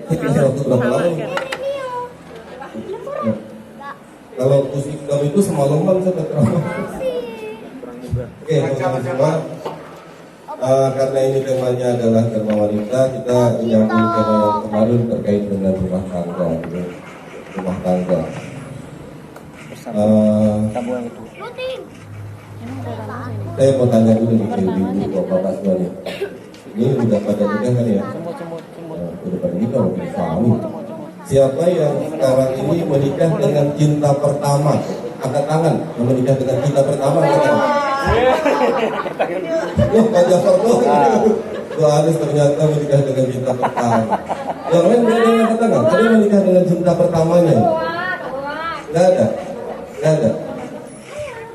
Waktu berapa lama? Nah, kalau musik kamu itu semalaman saya terang. Oke, teman-teman semua. Karena ini temanya adalah tema wanita, kita menyambung tema yang kemarin terkait dengan rumah tangga, gitu. Rumah tangga. Saya mau tanya dulu nih ke ibu bapak semuanya. Ini udah pada nikah kan ya? Udah pada nikah, udah suami. Siapa yang sekarang ini menikah dengan cinta pertama? Angkat tangan. Yang menikah dengan cinta pertama, angkat tangan. Loh, Pak Jafar tuh. Tuh Aris ternyata menikah dengan cinta pertama. Yang lain nggak ada yang angkat tangan. Ada yang menikah dengan cinta pertamanya? Nggak ada. Nggak ada.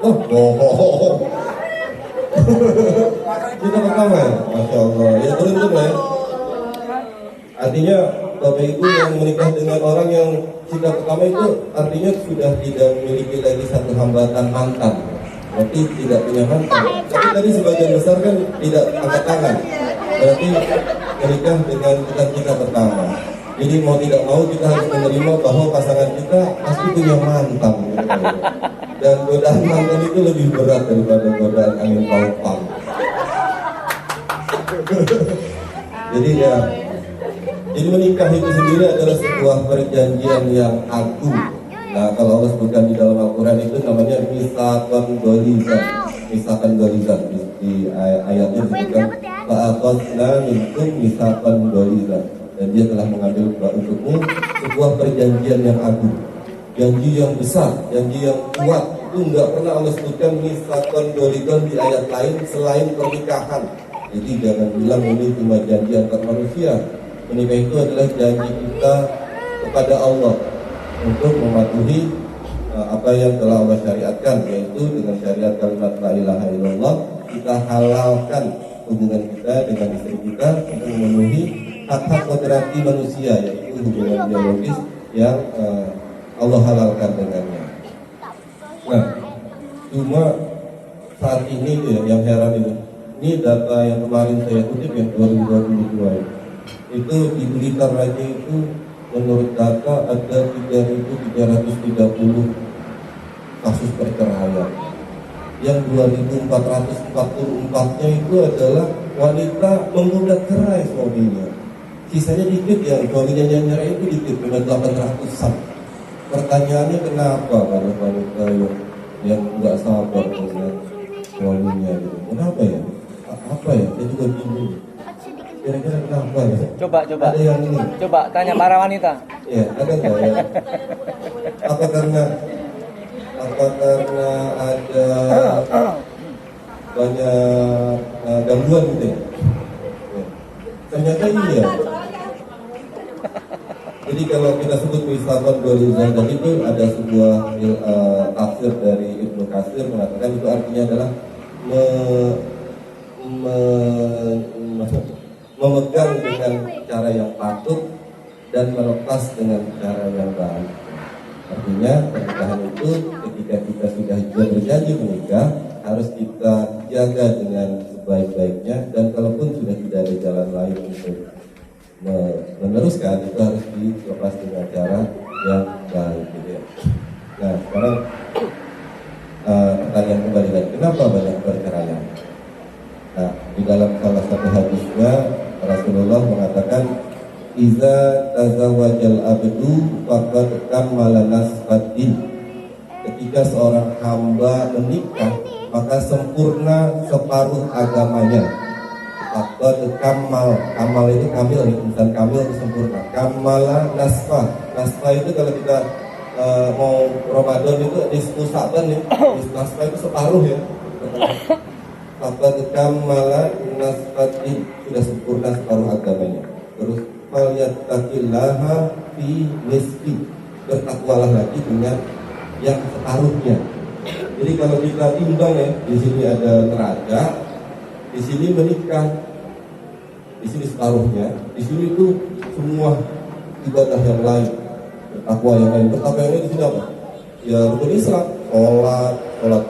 Oh, bohong. Cinta pertama ya? Masya Allah. Ya beruntung ya. Artinya Bapak Ibu yang menikah dengan orang yang cinta pertama itu artinya sudah tidak memiliki lagi satu hambatan mantan. Berarti tidak punya mantan. Tapi tadi sebagian besar kan tidak angkat tangan. Berarti menikah dengan bukan cinta pertama. Jadi mau tidak mau kita harus menerima bahwa pasangan kita pasti punya mantan. Dan godaan mantan itu lebih berat daripada godaan angin paupang. Jadi ya, jadi menikah itu sendiri adalah sebuah perjanjian yang agung. Nah, kalau Allah sebutkan di dalam Al-Quran itu namanya misaqan ghalidhan. Misaqan ghalidhan di ayatnya disebutkan fa'aqadna minkum misaqan ghalidhan. Dan dia telah mengambil untukmu sebuah perjanjian yang agung, janji yang besar, janji yang kuat. Itu nggak pernah Allah sebutkan misaqan ghalidhan di ayat lain selain pernikahan. Jadi jangan bilang ini cuma janji antar manusia. Menikah itu adalah janji kita kepada Allah untuk mematuhi apa yang telah Allah syariatkan, yaitu dengan syariat kalimat la ilaha illallah kita halalkan hubungan kita dengan istri kita untuk memenuhi hak-hak kodrati manusia, yaitu hubungan biologis yang Allah halalkan dengannya. Nah, cuma saat ini yang heran ini data yang kemarin saya kutip yang 2022 itu di Blitar aja itu menurut data ada 3.330 kasus perceraian. Yang 2.444-nya itu adalah wanita menggugat cerai suaminya. Sisanya dikit yang suaminya yang cerai itu dikit, cuma 800-an. Pertanyaannya kenapa para wanita yang nggak sabar dengan suaminya gitu? Kenapa ya? Apa ya? Saya juga bingung. Kira-kira kenapa ya? Coba. Ada yang ini. Coba tanya para wanita. Ya, ada nggak ya? Apa karena ada banyak gangguan gitu ya? Ya. Ternyata iya. Jadi kalau kita sebut misaqan ghalidhan tadi itu ada sebuah tafsir dari Ibnu Katsir mengatakan itu artinya adalah memegang dengan cara yang patut dan melepas dengan cara yang baik. Artinya pernikahan itu ketika kita sudah berjanji menikah harus kita jaga dengan sebaik-baiknya, dan kalaupun sudah tidak ada jalan lain untuk meneruskan itu harus dilepas dengan cara yang baik gitu ya. Nah sekarang pertanyaan kembali lagi, kenapa banyak perceraian? Nah di dalam salah satu hadisnya Rasulullah mengatakan iza tazawwajal abdu faqad kammala nasfatin. Ketika seorang hamba menikah maka sempurna separuh agamanya. Faqad kamal itu kamil, insan kamil itu sempurna. Kammala nasfah. Nasfah itu kalau kita mau Ramadan itu nisfu Sa'ban ya. Nasfah itu separuh ya. Faqad kammala nasfatin, sudah sempurna separuh agamanya. Terus falyattaqillaha fi nisfi, bertakwalah lagi dengan yang separuhnya. Jadi kalau kita timbang ya, di sini ada neraca, di sini menikah, di sini separuhnya, di sini itu semua ibadah yang lain, bertakwa yang lain. Bertakwa yang lain di sini apa? Ya rukun Islam, sholat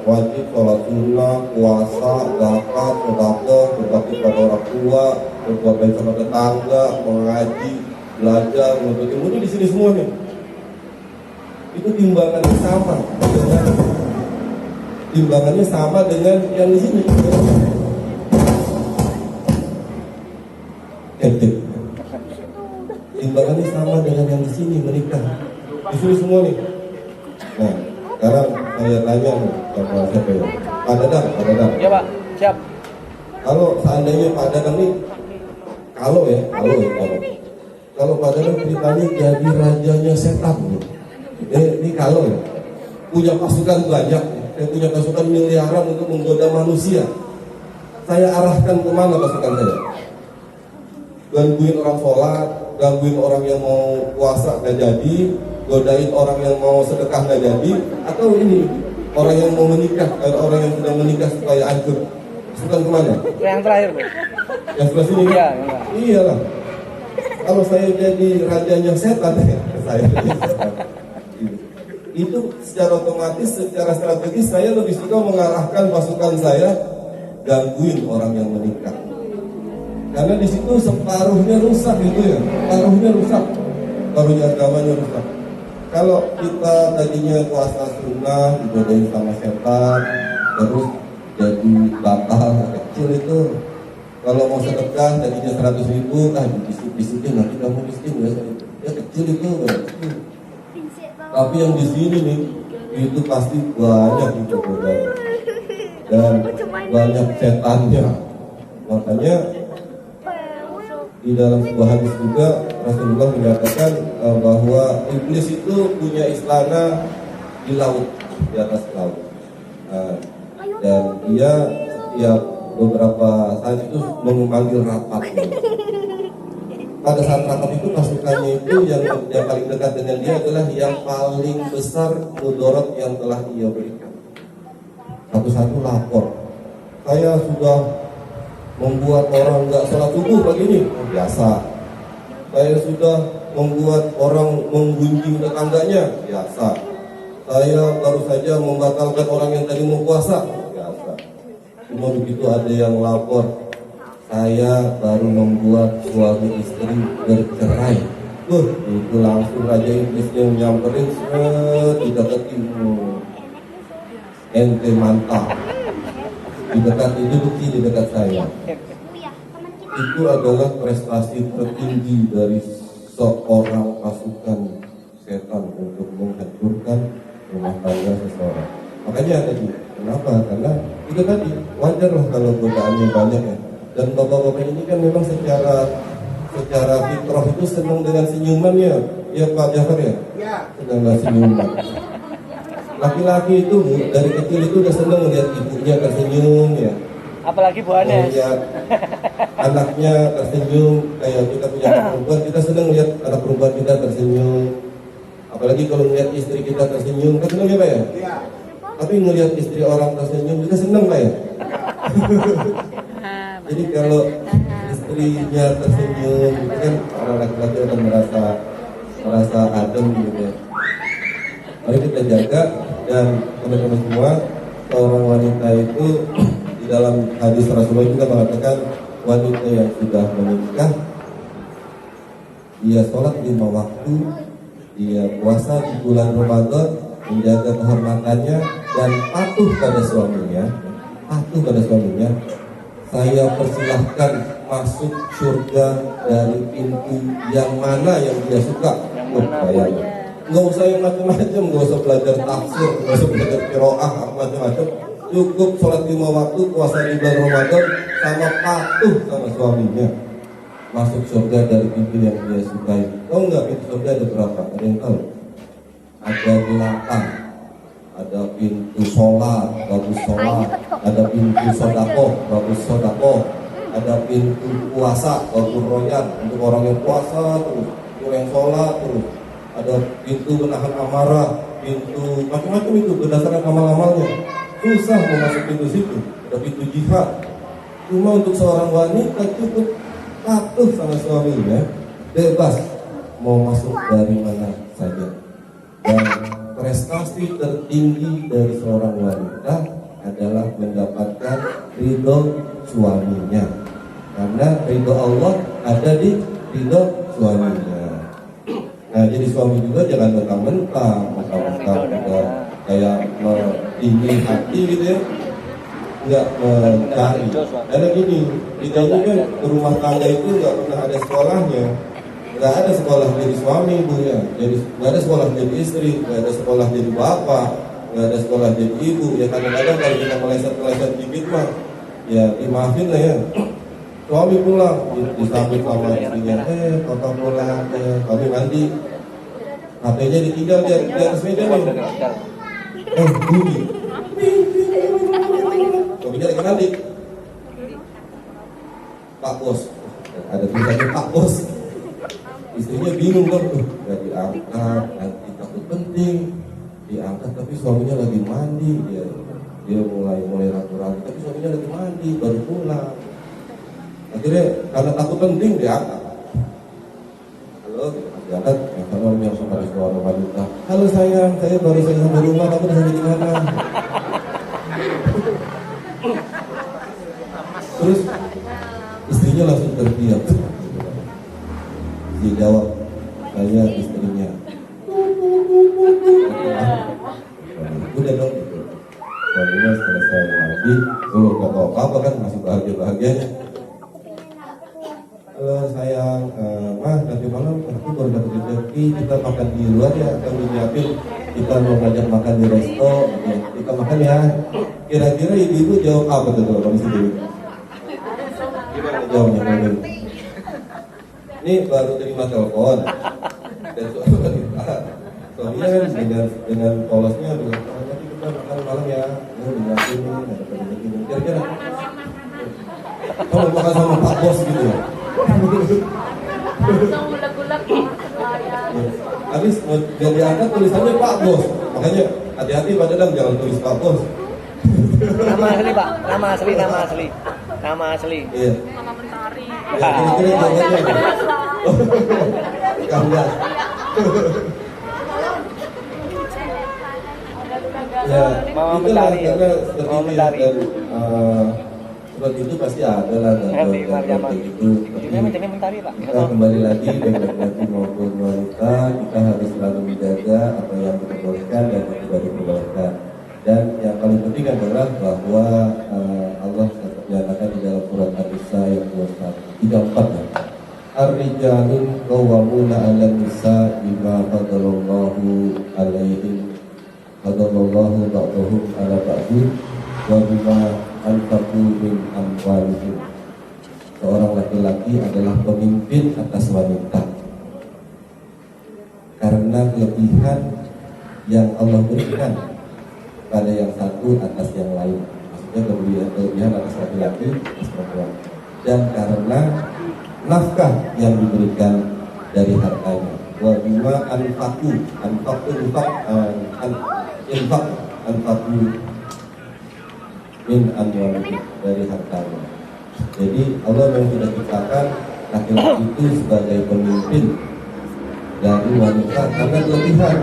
wajib, sholat sunnah, puasa, zakat, sedekah, berbakti pada orang tua, berbuat baik sama tetangga, mengaji. belajar, menuntut ilmu ini di sini semua nih. Itu timbangannya sama dengan yang di sini. Timbangannya sama dengan yang di sini menikah. Di sini semua nih. Nah, sekarang saya tanya nih sama siapa ya? Pak Dadang. Iya Pak, siap. Kalau seandainya Pak Dadang nih, kalau Pak Dadang ceritanya jadi rajanya setan nih. Ini kalau ya, punya pasukan banyak, saya punya pasukan miliaran untuk menggoda manusia. Saya arahkan kemana pasukan saya? Gangguin orang sholat, gangguin orang yang mau puasa nggak jadi, godain orang yang mau sedekah nggak jadi, atau ini orang yang mau menikah, orang yang sudah menikah supaya hancur. Pasukan kemana? Yang terakhir Bu. Yang sebelah sini? Iya. Iyalah. Kalau saya jadi rajanya setan, saya jadi setan. Itu secara otomatis, secara strategis saya lebih suka mengarahkan pasukan saya gangguin orang yang menikah. Karena di situ separuhnya rusak gitu ya, separuhnya agamanya rusak. Kalau kita tadinya puasa sunnah digodain sama setan, terus jadi batal kecil itu. Kalau mau sedekah tadinya 100.000, dibisik-bisikin nanti kamu miskin ya kecil itu. Tapi yang di sini nih itu pasti banyak itu godaan dan banyak setannya. Makanya di dalam sebuah hadis juga Rasulullah menyatakan bahwa iblis itu punya istana di laut, di atas laut. Dan dia setiap beberapa saat itu memanggil rapat. Pada saat rapat itu pasukannya itu yang paling dekat dengan dia adalah yang paling besar mudarat yang telah dia berikan. Satu-satu lapor, saya sudah membuat orang nggak sholat subuh pagi ini, biasa. Saya sudah membuat orang menggunjing tetangganya, biasa. Saya baru saja membatalkan orang yang tadi mau puasa, biasa. Cuma begitu ada yang lapor, saya baru membuat suami istri bercerai. Itu langsung raja iblisnya nyamperin, dideketin. Ente mantap. Di dekat saya. Itu adalah prestasi tertinggi dari seorang pasukan setan untuk menghancurkan rumah tangga seseorang. Makanya tadi, kenapa? Karena itu tadi wajar lah kalau godaannya banyak ya. Dan bapak-bapak ini kan memang secara fitrah itu senang dengan senyumannya, ya Pak Jafar ya? Iya. Senang dengan senyuman. Laki-laki itu dari kecil itu udah senang melihat ibunya tersenyum ya. Apalagi Bu Anes. Melihat anaknya tersenyum, kayak kita punya anak perempuan, kita senang melihat anak perempuan kita tersenyum. Apalagi kalau melihat istri kita tersenyum, kan senang ya Pak ya? Iya. Tapi melihat istri orang tersenyum juga senang Pak ya? Jadi kalau istrinya tersenyum, itu kan orang laki-laki akan merasa adem gitu ya. Mari kita jaga. Dan teman-teman semua, seorang wanita itu di dalam hadis Rasulullah juga mengatakan wanita yang sudah menikah, dia sholat 5 waktu, dia puasa di bulan Ramadan, menjaga kehormatannya dan patuh pada suaminya, saya persilahkan masuk surga dari pintu yang mana yang dia suka. Nggak usah yang macam-macam, nggak usah belajar tafsir, nggak usah belajar qiraah macam-macam. Cukup sholat 5 waktu, puasa di bulan Ramadan, sama patuh sama suaminya, masuk surga dari pintu yang dia sukai. Tahu nggak pintu surga ada berapa? Ada yang tahu? Ada 8. Ada pintu sholat, bagus sholat. Ada pintu sodakoh, bagus sodakoh. Ada pintu puasa, bagus royan, untuk orang yang puasa terus, untuk yang sholat terus. Ada pintu menahan amarah, pintu macam-macam itu berdasarkan amal-amalnya. Susah mau masuk pintu situ. Ada pintu jihad. Cuma untuk seorang wanita cukup patuh sama suaminya, bebas mau masuk dari mana saja. Dan prestasi tertinggi dari seorang wanita adalah mendapatkan ridho suaminya. Karena ridho Allah ada di ridho suaminya. jadi suami juga jangan mentang-mentang juga kayak tinggi hati gitu ya, nggak mencari. Karena gini, kita ini kan rumah tangga itu nggak pernah ada sekolahnya, nggak ada sekolah jadi suami bu ya, jadi nggak ada sekolah jadi istri, nggak ada sekolah jadi bapak, nggak ada sekolah jadi ibu. Ya kadang-kadang kalau kita meleset dikit mah, ya dimaafin lah ya. Suami pulang disambut sama istrinya, papa pulang, kami mandi, HP-nya ditinggal di atas meja nih, bunyi, suaminya lagi mandi, Pak Bos, ada tulisannya Pak Bos, istrinya bingung kan, nggak diangkat, nanti takut penting, diangkat tapi suaminya lagi mandi, dia mulai ragu-ragu, tapi suaminya lagi mandi, baru pulang. Akhirnya karena takut penting diangkat. Halo, diangkat. Yang suka suara wanita. Halo sayang, saya baru saja sampai rumah, kamu udah di mana? Terus istrinya langsung terdiam. Dia jawab, saya istrinya. Udah dong. Suaminya selesai mandi, nggak tahu apa kan, masih bahagia-bahagianya. Halo sayang, mah nanti malam aku baru dapat rezeki, kita makan di luar ya, atau dinyiapin kita mau ngajak makan di resto, ya, kita makan ya. Kira-kira ibu jawab apa tuh kalau kondisi dulu? Gimana jawabnya kalau ini baru terima telepon dan suaminya kan dengan polosnya bilang, nanti kita makan malam ya, dinyiapin nih, ada rezeki. Kira-kira kamu makan sama Pak Bos gitu ya? Habis yang diangkat tulisannya Pak Bos, makanya hati-hati Pak Dadang jangan tulis Pak Bos. Nama asli Pak, nama asli. Iya. Mama Mentari. Ya, kira-kira jawabannya. Kamdas. Ya, Mama itulah Mentari. karena seperti Mama itu Mentari. dan seperti itu pasti ada lah Ngerti, Pak Jamal. kayak gitu. Ujungnya menjadi Mentari Pak. Kita kembali lagi baik laki-laki maupun wanita, kita harus selalu menjaga apa yang diperbolehkan dan yang tidak diperbolehkan. Dan yang paling penting adalah bahwa Allah menyatakan di dalam surat An-Nisa ayat 34 ya. Ar-rijalun qawwamuna 'alan nisa bima faddalallahu 'alaihim faddalallahu ba'dahum 'ala ba'din wa bima anfaqu min amwalihim. Seorang laki-laki adalah pemimpin atas wanita karena kelebihan yang Allah berikan pada yang satu atas yang lain, maksudnya kelebihan atas laki-laki atas perempuan, dan karena nafkah yang diberikan dari hartanya. Wa bima anfaqu min amwalihim, dari hartanya. Jadi Allah yang sudah ciptakan laki-laki itu sebagai pemimpin dari wanita karena kelebihan.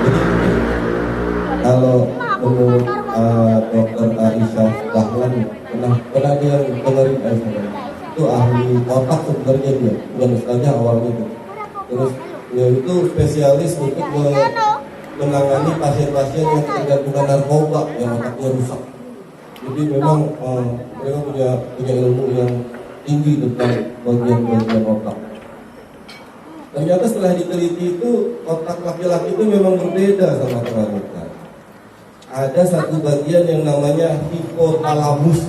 Jadi kalau menurut Dr. Aisyah Dahlan pernah dia dengerin Aisyah, itu ahli otak sebenarnya dia, bukan saja awalnya itu. Terus dia itu spesialis untuk menangani pasien-pasien yang tergantungan narkoba yang otaknya rusak. Jadi memang mereka punya ilmu yang tinggi tentang bagian-bagian otak. Ternyata setelah diteliti itu otak laki-laki itu memang berbeda sama wanita. Ada satu bagian yang namanya hipotalamus.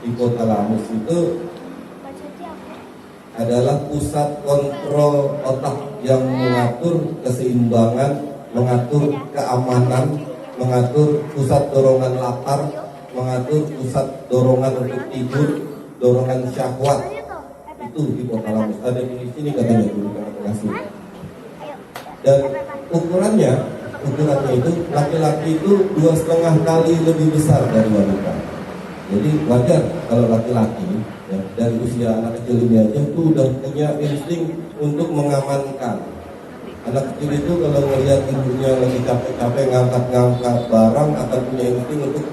Hipotalamus itu adalah pusat kontrol otak yang mengatur keseimbangan, mengatur keamanan, mengatur pusat dorongan lapar, mengatur pusat dorongan untuk tidur, dorongan syahwat. Itu hipotalamus. Ada di sini katanya dulu kasih. Dan ukurannya itu laki-laki itu 2,5 kali lebih besar dari wanita. Jadi wajar kalau laki-laki ya, dari usia anak kecil ini aja itu udah punya insting untuk mengamankan. Anak kecil itu kalau melihat ibunya lagi capek-capek ngangkat-ngangkat barang akan punya insting untuk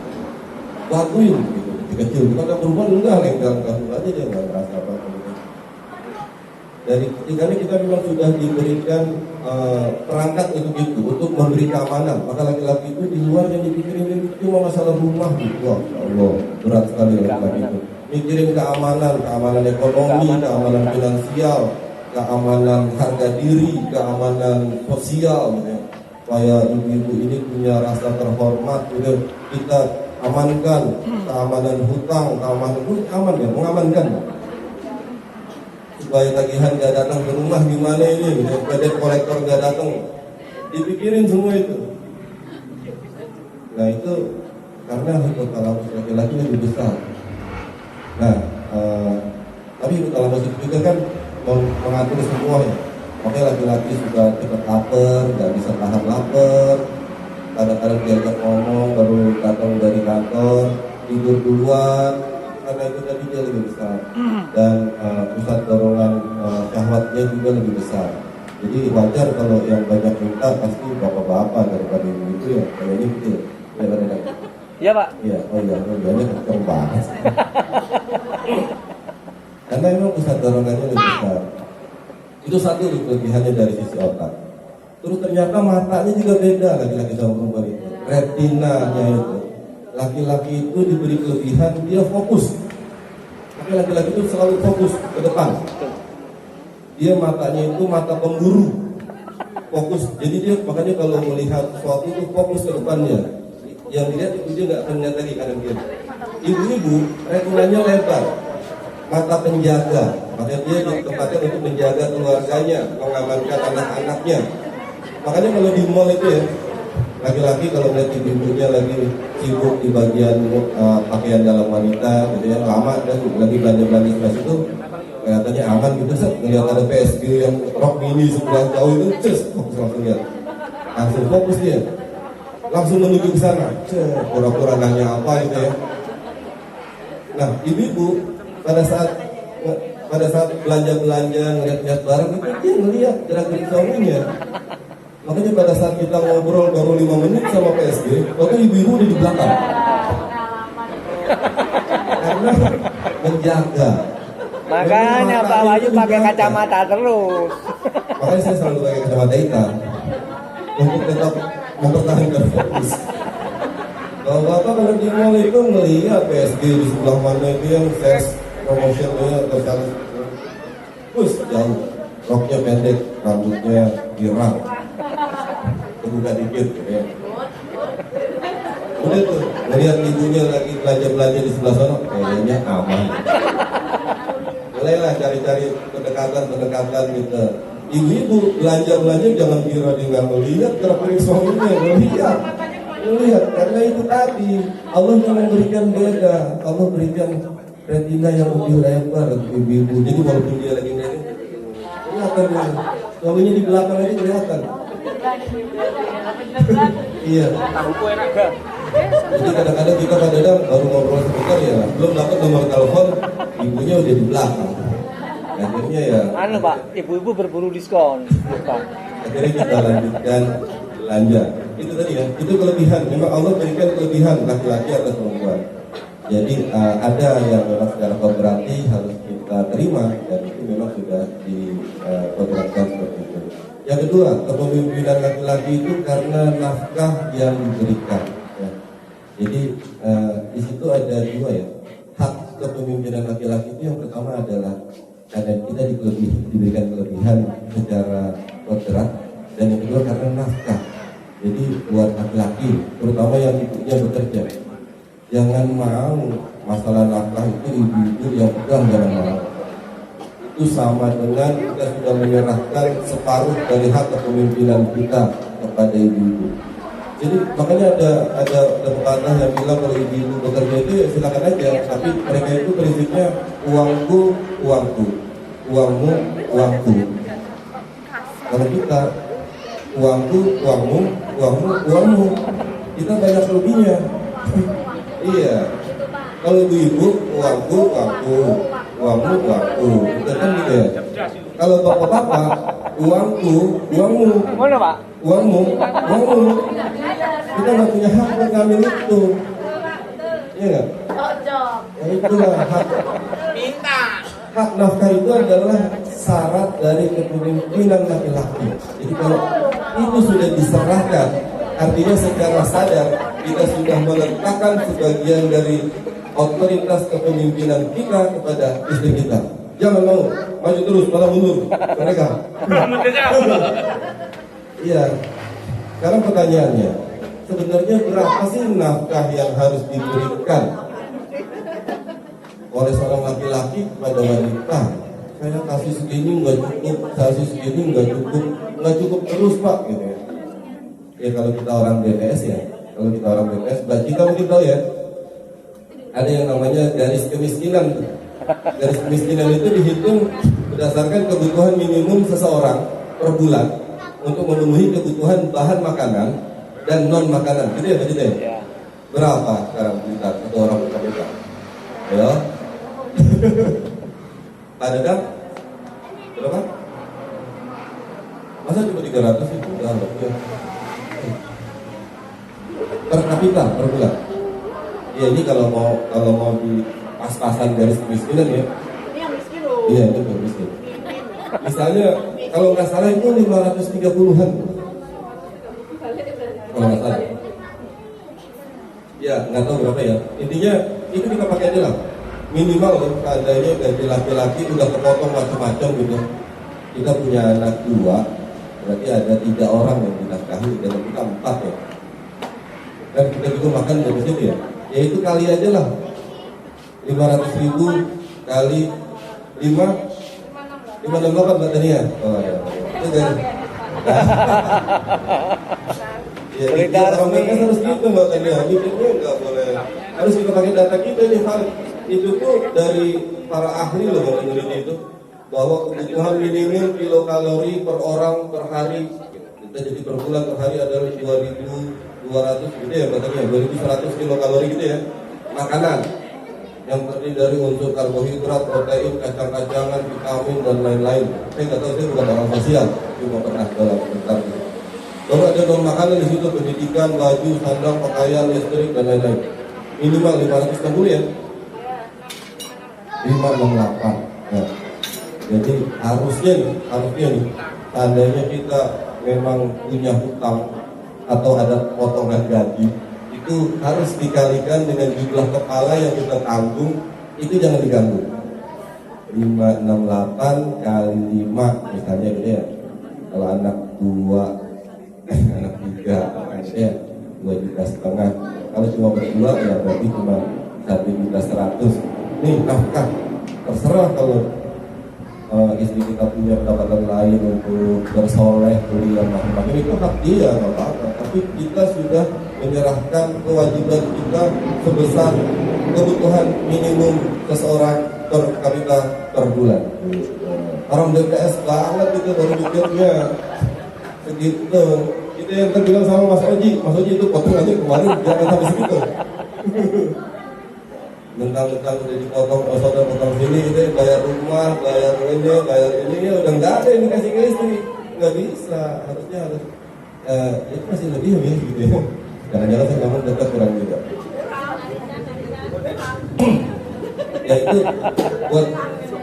bantuin gitu. Ketika kecil, kalau perempuan enggak lengkap aja dia nggak merasa apa-apa. Dari ketika ini kita memang sudah diberikan perangkat untuk itu, untuk memberi keamanan. Maka laki-laki itu di luar yang dipikirin itu cuma masalah rumah gitu. Wah, ya Allah, berat sekali laki-laki itu. Mikirin keamanan, keamanan ekonomi, keamanan finansial, keamanan harga diri, keamanan sosial, gitu ya. Supaya ibu-ibu ini punya rasa terhormat, gitu. Kita amankan keamanan hutang, keamanan itu aman ya, mengamankan. Supaya tagihan gak datang ke rumah gimana ini, debt kolektor gak datang, dipikirin semua itu. Nah itu karena hipotalamus laki-laki lebih besar. Nah, tapi hipotalamus itu juga kan mengatur semua ya. Makanya laki-laki suka cepat lapar, gak bisa tahan lapar. Kadang-kadang diajak ngomong baru datang dari kantor, tidur duluan. Karena itu tadi dia lebih besar dan pusat dorongan syahwatnya juga lebih besar. Jadi wajar kalau yang banyak minta pasti bapak-bapak daripada ibu itu ya kayaknya gitu ya. Iya Pak. Iya, oh iya, banyak kenceng banget. Karena memang pusat dorongannya lebih besar. Itu satu kelebihannya dari sisi otak. Terus ternyata matanya juga beda laki-laki sama perempuan itu. Retinanya itu. Laki-laki itu diberi kelebihan, dia fokus. Tapi laki-laki itu selalu fokus ke depan. Dia matanya itu mata pemburu, fokus. Jadi dia makanya kalau melihat sesuatu itu fokus ke depannya. Yang dilihat itu dia nggak akan melihat lagi kanan kiri. Ibu-ibu retinanya lebar, mata penjaga. Makanya dia ditempatkan untuk menjaga keluarganya, mengamankan anak-anaknya. Makanya kalau di mall itu ya, laki-laki kalau melihat ibu-ibunya lagi sibuk di bagian pakaian dalam wanita, gitu ya, lama dan lagi belanja-belanja sebelah itu, kelihatannya aman gitu, set ngelihat ada PSB yang rok mini sebelah jauh itu, cus, fokus langsung lihat, langsung fokus dia, langsung menuju ke sana, pura-pura nanya apa gitu ya. Nah, ibu-ibu pada saat belanja-belanja ngeliat-ngeliat barang itu dia ngelihat gerak-gerik suaminya. Makanya pada saat kita ngobrol baru 5 menit sama PSG, waktu ibu-ibu udah di belakang. Karena menjaga. Makanya Pak Wahyu pakai kacamata terus. Makanya saya selalu pakai kacamata hitam untuk tetap mempertahankan fokus. Kalau Bapak kalau di mall itu melihat PSG di sebelah mana itu yang sales promotionnya atau sales, bus jauh, roknya pendek, rambutnya girang. Terbuka dikit gitu ya. Udah tuh, melihat ibunya lagi belanja-belanja di sebelah sana, kayaknya aman. Mulailah cari-cari pendekatan gitu. Ibu-ibu belanja-belanja jangan kira dia nggak melihat gerak-gerik suaminya, melihat. Karena itu tadi Allah yang memberikan beda, Allah berikan retina yang lebih lebar untuk ibu-ibu. Jadi walaupun dia lagi ngeliat, kelihatan dia, suaminya di belakang aja kelihatan. Iya. Jadi kadang-kadang kita baru ngobrol sebentar ya, belum dapat nomor telepon, ibunya udah di belakang. Akhirnya ya. Pak, ibu-ibu berburu diskon. Akhirnya kita lanjutkan belanja. Itu tadi ya, itu kelebihan. Memang Allah berikan kelebihan laki-laki atas perempuan. Jadi ada yang memang secara berarti harus kita terima dan itu memang sudah dikodratkan seperti itu. Yang kedua, kepemimpinan laki-laki itu karena nafkah yang diberikan. Ya. Jadi di situ ada dua ya. Hak kepemimpinan laki-laki itu yang pertama adalah karena kita diberikan kelebihan secara kodrat, dan yang kedua karena nafkah. Jadi buat laki-laki, terutama yang ibunya bekerja, jangan mau masalah nafkah itu ibu-ibu yang pegang, jangan mau. Itu sama dengan kita sudah menyerahkan separuh dari hak kepemimpinan kita kepada ibu-ibu. Jadi makanya ada pepatah yang bilang kalau ibu-ibu bekerja itu ya silakan aja, tapi mereka itu prinsipnya uangku, uangku, uangmu, uangku. Kalau kita uangku, uangmu, uangmu, uangmu, kita banyak lebihnya. Iya. Kalau ibu-ibu uangku, uangku, uangmu, uangku, itu kan gitu ya. Kalau bapak-bapak uangku, uangmu. Mana Pak? Uangmu, uangmu. Kita nggak punya hak untuk ngambil itu. Iya nggak? Nah, itulah hak. Hak nafkah itu adalah syarat dari kepemimpinan laki-laki. Jadi kalau itu sudah diserahkan, artinya secara sadar kita sudah meletakkan sebagian dari otoritas kepemimpinan kita kepada istri kita. Jangan mau maju terus malah mundur mereka. Iya. Sekarang pertanyaannya, sebenarnya berapa sih nafkah yang harus diberikan oleh seorang laki-laki kepada wanita? Saya kasih segini nggak cukup, kasih segini nggak cukup terus pak, gitu ya. Ya kalau kita orang BPS ya, Mbak Cika mungkin tahu ya, ada yang namanya garis kemiskinan. Garis kemiskinan itu dihitung berdasarkan kebutuhan minimum seseorang per bulan untuk memenuhi kebutuhan bahan makanan dan non makanan, gitu ya Mbak Cika? Ya. Berapa sekarang kita satu orang kita? Ya. Pak Dadang, berapa? Masa cuma 300 itu udah ya. Per kapita per bulan. Ya ini kalau mau di pas-pasan garis kemiskinan ya. Ini yang miskin loh. Iya itu miskin. Misalnya kalau nggak salah itu 530-an. Kalau nggak salah. Ya nggak tahu berapa ya. Intinya itu kita pakai aja lah. Minimal loh, seandainya gaji laki-laki udah kepotong macam-macam gitu. Kita punya anak 2, berarti ada 3 orang yang dinafkahi dan kita 4 ya. Dan kita juga makan dari situ ya. Ya itu kali aja lah 500.000 kali 568 Mbak Tania. Oh ya. Itu kan. Ya, itu orang mereka harus gitu Mbak Tania. Mikirnya nggak boleh. Harus kita pakai data kita nih Pak. Itu tuh dari para ahli loh yang meneliti itu, bahwa kebutuhan minimum kilokalori per orang per hari kita jadi per bulan per hari adalah 2.200 gitu ya katanya, 2.100 kilokalori gitu ya, makanan yang terdiri dari unsur karbohidrat, protein, kacang-kacangan, vitamin dan lain-lain. Saya nggak tahu, saya bukan orang sosial, cuma pernah dalam bentar gitu. Lalu ada non makanan di situ, pendidikan, baju, sandang, pakaian, listrik dan lain-lain. Minimal 560 ya. 568. Nah, jadi harusnya nih, tandanya kita memang punya hutang atau ada potongan gaji, itu harus dikalikan dengan jumlah kepala yang kita tanggung, itu jangan diganggu. 568 kali 5 misalnya gitu ya. Kalau anak 2, anak 3, gitu ya, 2,5 juta. Kalau cuma berdua ya berarti cuma 1.100.000. Nih nafkah, terserah kalau istri kita punya pendapatan lain untuk bersoleh, kuliah, macam-macam itu hak dia, nggak apa-apa. Tapi kita sudah menyerahkan kewajiban kita sebesar kebutuhan minimum seseorang per kapita per bulan. Orang BPS banget itu baru mikirnya segitu. Itu yang terbilang sama Mas Oji itu potong aja kemarin jangan sampai segitu. Mentang-mentang udah dipotong saudara potong sini, itu bayar rumah, bayar ini ya udah nggak ada yang dikasih ke istri, nggak bisa, harusnya harus itu masih lebih gitu ya. Jangan-jangan saya ngomong dekat kurang juga. Ya itu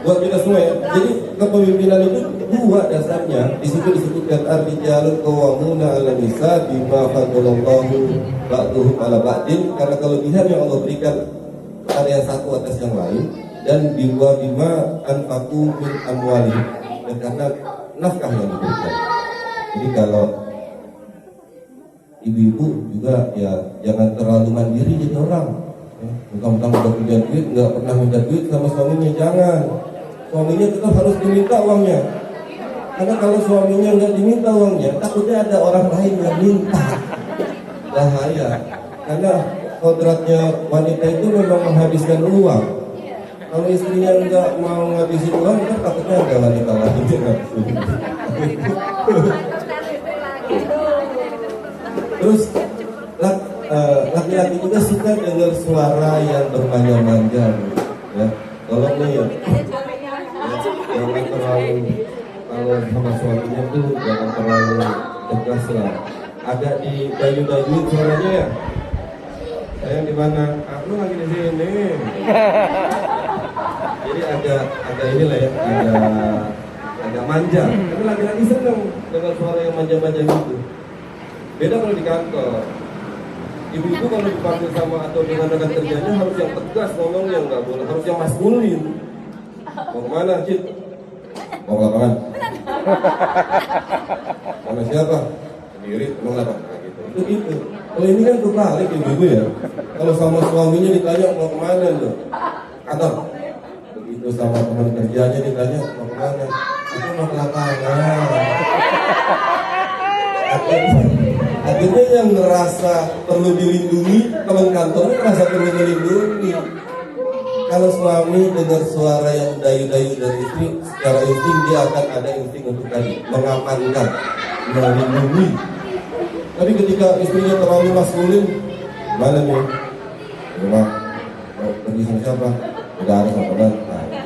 buat kita semua ya. Jadi kepemimpinan itu 2 dasarnya. Di situ disebutkan ar-rijalul qawwamuna 'alan nisa bima faddalallahu ba'dhum 'ala ba'din, karena kelebihan yang Allah berikan ada yang satu atas yang lain, dan bima anfaqu min amwalihim, dan karena nafkah yang diberikan. Jadi kalau ibu-ibu juga ya jangan terlalu mandiri jadi orang. Mentang-mentang udah punya duit nggak pernah minta duit sama suaminya, jangan. Suaminya tetap harus diminta uangnya. Karena kalau suaminya nggak diminta uangnya, takutnya ada orang lain yang minta. Bahaya. Karena kodratnya wanita itu memang menghabiskan uang. Kalau istrinya nggak mau ngabisin uang, kan takutnya ada wanita lain yang ngabisin. Terus laki-laki juga suka dengar suara yang bermanja-manja, ya. Tolong nih ya, jangan terlalu, kalau sama suaminya tuh jangan terlalu tegas lah. Ada di dayu-dayu suaranya ya. Sayang di mana? Aku lagi di sini. Jadi ada inilah ya, ada agak manja, karena laki-laki seneng dengan suara yang manja-manja gitu. Beda kalau di kantor, ibu-ibu kalau dipanggil sama atau dengan rekan kerjanya harus yang tegas ngomongnya, nggak boleh, harus yang maskulin. Mau kemana, Cid? Mau ke lapangan? Sama siapa? Sendiri, mau apa? Nah, gitu. Itu. Kalau ini kan terbalik ibu-ibu ya. Kalau sama suaminya ditanya mau kemana loh? Kantor. Begitu sama teman kerjanya ditanya mau kemana? Aku mau ke lapangan. Akhirnya yang ngerasa perlu dilindungi, teman kantornya merasa perlu dilindungi. Kalau suami dengar suara yang dayu-dayu dari istri, secara insting dia akan ada insting untuk tadi mengamankan, melindungi. Tapi ketika istrinya terlalu maskulin, mana nih? Rumah, mau pergi sama siapa? Udah ada sama teman.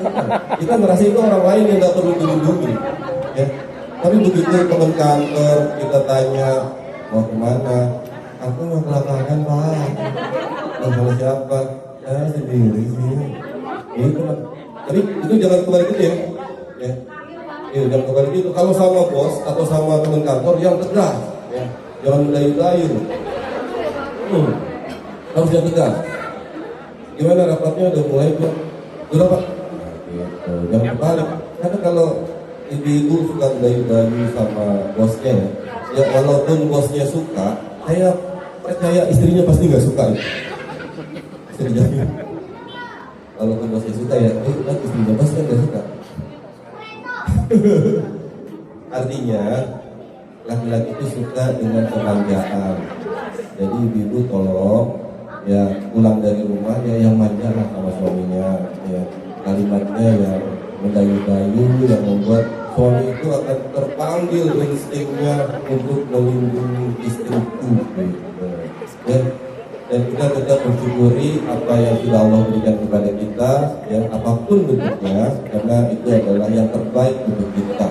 Nah, kita merasa itu orang lain yang tidak perlu dilindungi. Ya. Tapi begitu teman kantor kita tanya mau kemana? Aku mau ke lapangan, Pak. Mau sama siapa? Sendiri sih. Itu kan. Tapi itu jangan kembali gitu ya. Jangan kembali gitu. Kalau sama bos atau sama teman kantor yang tegas, ya. Jangan dayu-dayu. Harus yang tegas. Gimana rapatnya udah mulai belum? Udah Pak. Gitu. Jangan kebalik. Karena kalau ibu-ibu suka dayu-dayu sama bosnya, ya walaupun bosnya suka, saya percaya istrinya pasti nggak suka. Walaupun bosnya suka ya, kan istrinya pasti nggak suka. Artinya laki-laki itu suka dengan kemanjaan. Jadi ibu-ibu tolong ya pulang dari rumah ya yang manja lah sama suaminya, ya kalimatnya yang mendayu-dayu yang membuat suami itu akan terpanggil instingnya untuk melindungi istriku gitu. Ya. Dan kita tetap mensyukuri apa yang sudah Allah berikan kepada kita, ya apapun bentuknya, karena itu adalah yang terbaik untuk kita.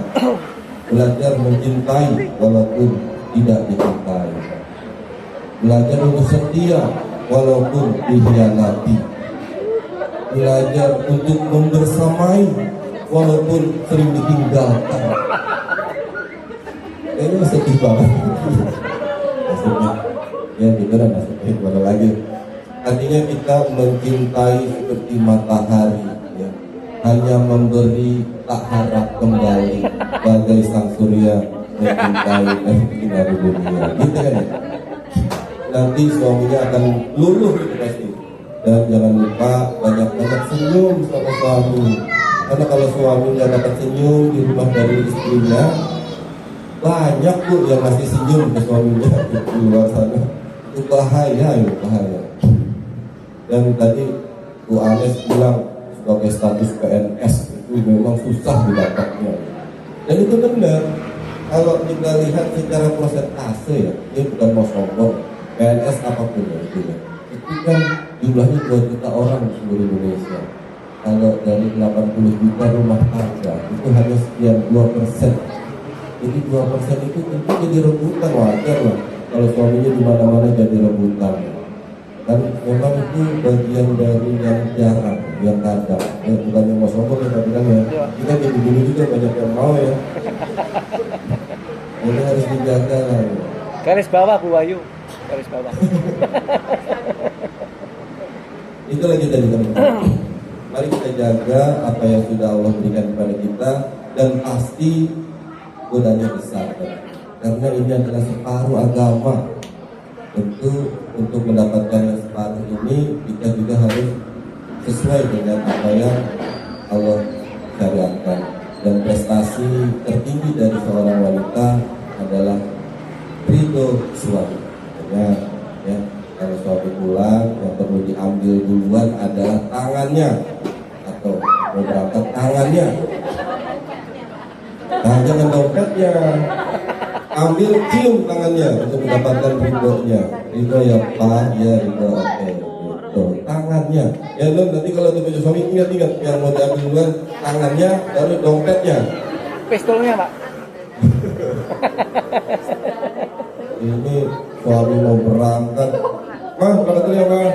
Belajar mencintai walaupun tidak dicintai. Belajar untuk setia walaupun dikhianati. Belajar untuk membersamai walaupun sering ditinggalkan. Kayaknya sedih banget. Maksudnya, ya gitu lah maksudnya. Mana lagi? Artinya kita mencintai seperti matahari, ya. Hanya memberi tak harap kembali, bagai sang surya mencintai dan dari dunia. Gitu kan ya? Nanti suaminya akan luluh itu pasti. Dan jangan lupa banyak-banyak senyum sama suami. Karena kalau suami nggak dapat senyum di rumah dari istrinya, banyak tuh yang masih senyum ke suaminya di luar sana. Itu bahaya, ya bahaya. Dan tadi Bu Anes bilang sebagai status PNS itu memang susah didapatnya. Dan itu benar. Kalau kita lihat secara persentase ya, ini bukan mau sombong. PNS apapun ya itu ya. Itu kan jumlahnya 2 juta orang di seluruh Indonesia. Kalau dari 80 juta rumah tangga itu hanya sekian 2%. Jadi 2% itu tentu jadi rebutan, wajar lah. Kalau suaminya di mana-mana jadi rebutan. Dan memang itu bagian dari yang jarang, yang kadang. Ya, bukan yang mau sombong ya, tapi kan ya. Kita jadi dulu juga banyak yang mau ya. Ini harus dijaga lah. Ya. Garis bawah Bu Wahyu. Garis bawah. Itu lagi tadi teman-teman. Mari kita jaga apa yang sudah Allah berikan kepada kita, dan pasti godanya besar kan? Karena ini adalah separuh agama. Tentu untuk mendapatkan yang separuh ini kita juga harus sesuai dengan apa yang Allah syariatkan. Dan prestasi tertinggi dari seorang wanita adalah ridho suami. Ya, kalau suami pulang yang perlu diambil duluan adalah tangannya, atau mau berangkat tangannya. Nah, jangan dompetnya, ambil cium tangannya untuk mendapatkan ridhonya. Ridho ya Pak, ya ridho, oke. Gitu. Tangannya, ya lo nanti kalau ketemu suami ingat yang mau diambil duluan tangannya, baru dompetnya. Pistolnya Pak. Ini suami mau berangkat, mah berangkat dulu ya mah.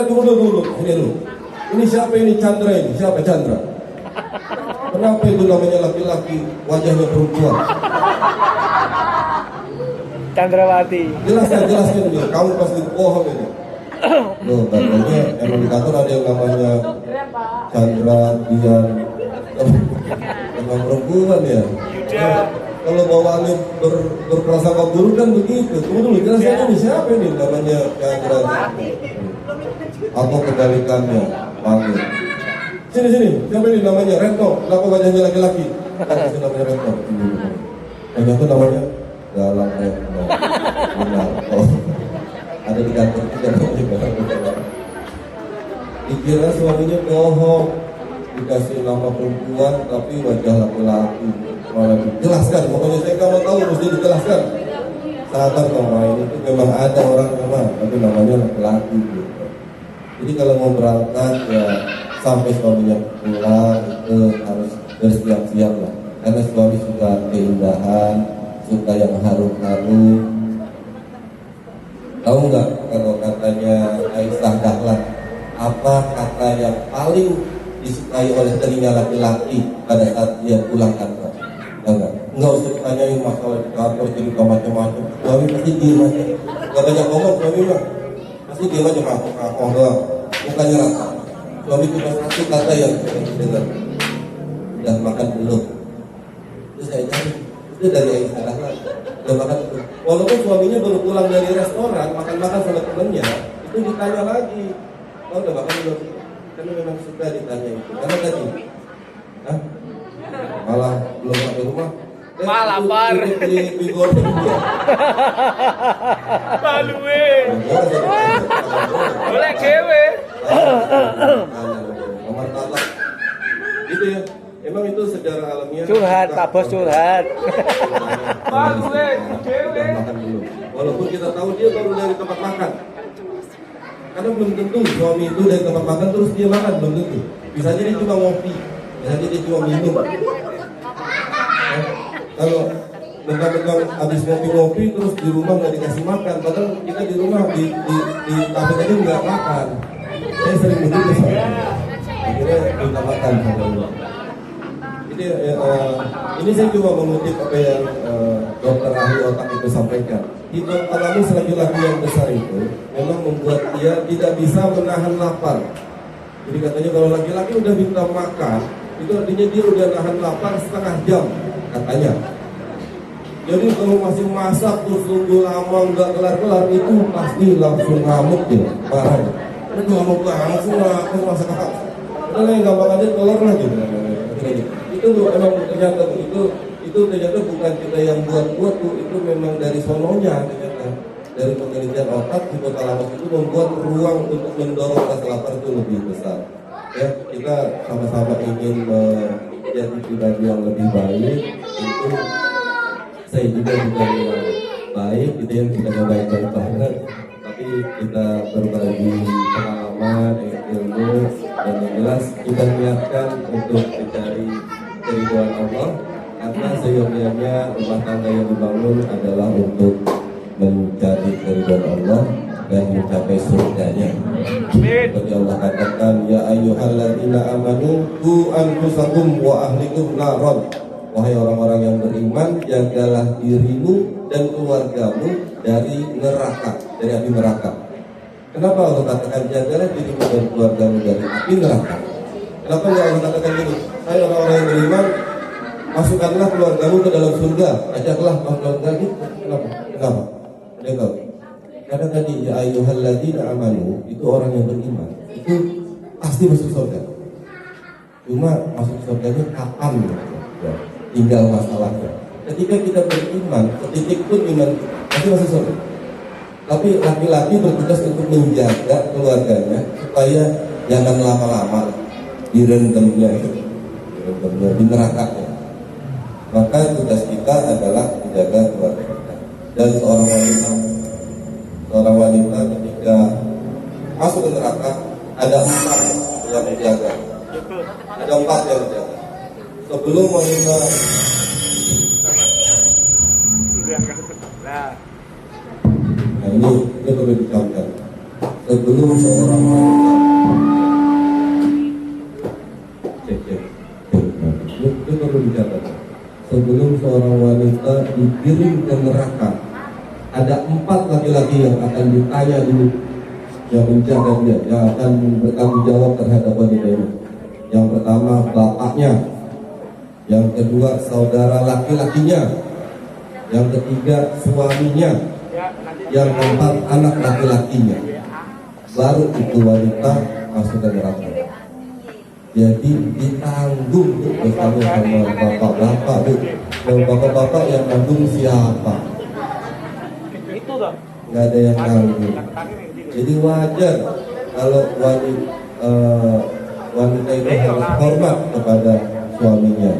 Tunggu dulu, ini dulu. Ini siapa ini Chandra ini? Siapa Chandra? Kenapa itu namanya laki-laki, wajahnya perempuan? Chandrawati. Jelaskan ini. Kamu pasti bohong ini. Loh, katanya emang di kantor ada yang namanya Chandra Dian. Emang perempuan ya? Kalau bawaannya berprasangka buruk kan begitu. Tunggu dulu, jelaskan ini siapa ini namanya Chandra? Atau kebalikannya, panggil. Sini, siapa ini namanya? Retno. Kenapa wajahnya laki-laki? Kenapa namanya Retno? Yang itu namanya Galang Retno. Benar. Oh. Ada di kantor kita juga. Dikira suaminya bohong, dikasih nama perempuan tapi wajah laki-laki. Malah dijelaskan, pokoknya saya kalau tahu mesti dijelaskan. Sabar dong, ini memang ada orang memang, tapi namanya laki-laki. Gitu. Jadi kalau mau berangkat ya sampai suaminya pulang itu harus bersiap-siap lah. Karena suami suka keindahan, suka yang harum-harum. Tahu nggak kalau katanya Aisyah Dahlan, apa kata yang paling disukai oleh telinga laki-laki pada saat dia pulang kantor? Enggak usah ditanyain masalah di kantor, cerita macam-macam. Suami pasti diem aja, nggak banyak ngomong suami mah, pasti diem aja ngakong doang, mukanya rata. Suami cuma satu kata yang dengar, udah makan belum? Terus saya cari, itu dari Aisyah Dahlan, udah makan belum? Walaupun suaminya baru pulang dari restoran, makan-makan sama temennya, itu ditanya lagi, oh udah makan belum? Karena memang suka ditanya itu, karena tadi, malah belum sampai rumah, Malah lapar. Di goreng dia. Malu boleh kewe. Nomor talak. Gitu ya. Emang itu secara alamiah. Curhat, Pak Bos curhat. Malu kewe. Walaupun kita tahu dia baru dari tempat makan. Karena belum tentu suami itu dari tempat makan terus dia makan, belum tentu. Bisa jadi dia cuma ngopi, bisa jadi dia cuma minum. Kalau mentang-mentang habis ngopi-ngopi terus di rumah nggak dikasih makan, padahal kita di rumah di kafe tadi nggak makan. Saya sering begitu soalnya. Akhirnya minta makan sama Allah. Jadi ini saya cuma mengutip apa yang dokter ahli otak itu sampaikan. Hipotalamus laki-laki yang besar itu memang membuat dia tidak bisa menahan lapar. Jadi katanya kalau laki-laki udah minta makan, itu artinya dia udah nahan lapar setengah jam katanya. Jadi kalau masih masak terus tunggu lama nggak kelar-kelar itu pasti langsung ngamuk dia, marah. Itu ngamuk banget sih aku masak apa? Udah yang gampang aja kelar lah gitu. Itu memang ternyata itu ternyata bukan kita yang buat tuh, itu memang dari sononya ternyata. Dari penelitian otak, hipotalamus itu membuat ruang untuk mendorong rasa lapar itu lebih besar. Ya, kita sama-sama ingin menjadi pribadi yang lebih baik. Itu saya juga yang baik, itu yang kita baik-baik banget. Tapi kita berbagi pengalaman, ilmu, dan yang jelas kita niatkan untuk mencari keridhaan Allah. Karena seyogianya rumah tangga yang dibangun adalah untuk mencari keridhaan Allah dan mencapai surganya. Seperti Allah katakan, ya ayyuhalladzina amanu qu anfusakum wa ahlikum naron. Wahai orang-orang yang beriman, jagalah dirimu dan keluargamu dari neraka, dari api neraka. Kenapa Allah katakan jagalah dirimu dan keluargamu dari api neraka? Kenapa Allah katakan ini? Hai orang-orang yang beriman, masukkanlah keluargamu ke dalam surga, ajaklah keluarga itu. Kenapa? Kenapa? Karena tadi ya ayyuhalladzina amanu itu orang yang beriman, itu pasti masuk surga. Cuma masuk surganya kapan? Ya, tinggal masalahnya. Ketika kita beriman, setitik pun iman pasti masuk surga. Tapi laki-laki bertugas untuk menjaga keluarganya supaya jangan lama-lama direndamnya di nerakanya. Maka tugas kita adalah menjaga keluarga kita. Dan seorang wanita ketika masuk ke neraka ada 4 yang menjaga. Ada 4 yang menjaga. Sebelum wanita nah ini perlu dicampur. Sebelum seorang wanita cek sebelum seorang wanita digiring ke neraka, ada 4 laki-laki yang akan ditanya dulu, yang menjaga dia, yang akan bertanggung jawab terhadap wanita ini. Yang pertama bapaknya, yang kedua saudara laki-lakinya, yang ketiga suaminya, yang keempat anak laki-lakinya. Baru itu wanita masuk ke neraka. Jadi ditanggung tuh bersama sama bapak-bapak tuh. Dan bapak-bapak yang nanggung siapa? Nggak ada yang nanggung. Jadi wajar kalau wanita itu harus hormat kepada suaminya.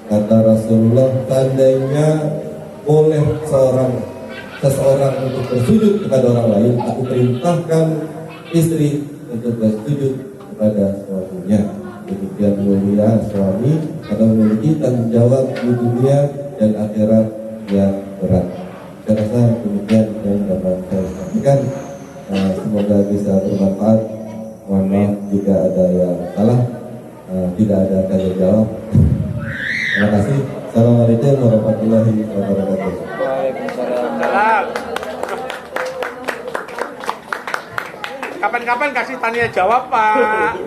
Kata Rasulullah, seandainya boleh seseorang untuk bersujud kepada orang lain, aku perintahkan istri untuk bersujud kepada suaminya. Demikian mulia suami karena memiliki tanggung jawab di dunia dan akhirat yang berat. Saya rasa demikian yang dapat saya sampaikan. Semoga bisa bermanfaat. Mohon maaf jika ada yang salah, tidak ada tanya jawab. Terima kasih. Assalamualaikum warahmatullahi wabarakatuh. Waalaikumsalam. Kapan-kapan kasih tanya jawab, Pak.